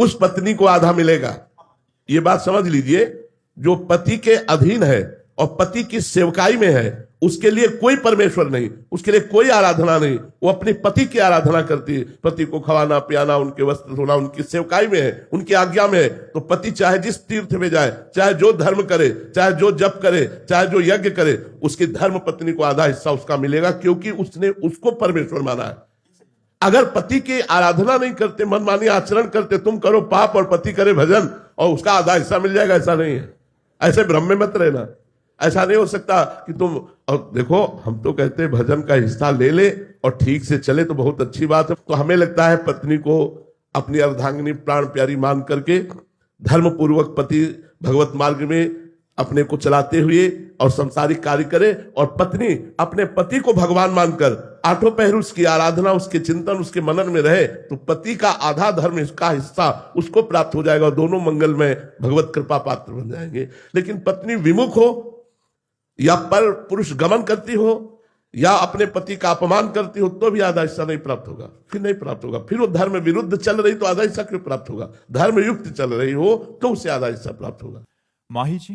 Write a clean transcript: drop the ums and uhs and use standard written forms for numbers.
उस पत्नी को आधा मिलेगा। ये बात समझ लीजिए, जो पति के अधीन है और पति की सेवकाई में है, उसके लिए कोई परमेश्वर नहीं, उसके लिए कोई आराधना नहीं। वो अपने पति की आराधना करती है, पति को खवाना पियाना, उनके वस्त्र धोना, उनकी सेवकाई में है, उनकी आज्ञा में है। तो पति चाहे जिस तीर्थ में जाए, चाहे जो धर्म करे, चाहे जो जप करे, चाहे जो यज्ञ करे, उसकी धर्म पत्नी को आधा हिस्सा उसका मिलेगा, क्योंकि उसने उसको परमेश्वर माना है। अगर पति की आराधना नहीं करते, मनमानी आचरण करते, तुम करो पाप और पति करे भजन और उसका आधा हिस्सा मिल जाएगा, ऐसा नहीं है। ऐसे भ्रम में मत रहना। ऐसा नहीं हो सकता कि तुम, और देखो हम तो कहते हैं भजन का हिस्सा ले ले और ठीक से चले तो बहुत अच्छी बात है। तो हमें लगता है पत्नी को अपनी अर्धांगिनी प्राण प्यारी मान करके धर्म पूर्वक पति भगवत मार्ग में अपने को चलाते हुए और संसारिक कार्य करे, और पत्नी अपने पति को भगवान मानकर आठों पहर उसकी आराधना, उसके चिंतन, उसके मनन में रहे, तो पति का आधा धर्म, इसका हिस्सा उसको प्राप्त हो जाएगा और दोनों मंगल में भगवत कृपा पात्र बन जाएंगे। लेकिन पत्नी विमुख हो या पर पुरुष गमन करती हो या अपने पति का अपमान करती हो, तो भी आधा हिस्सा नहीं प्राप्त होगा, फिर नहीं प्राप्त होगा। फिर वो धर्म विरुद्ध चल रही तो आधा हिस्सा क्यों प्राप्त होगा? धर्म युक्त चल रही हो तो उसे आधा हिस्सा प्राप्त होगा। माही जी,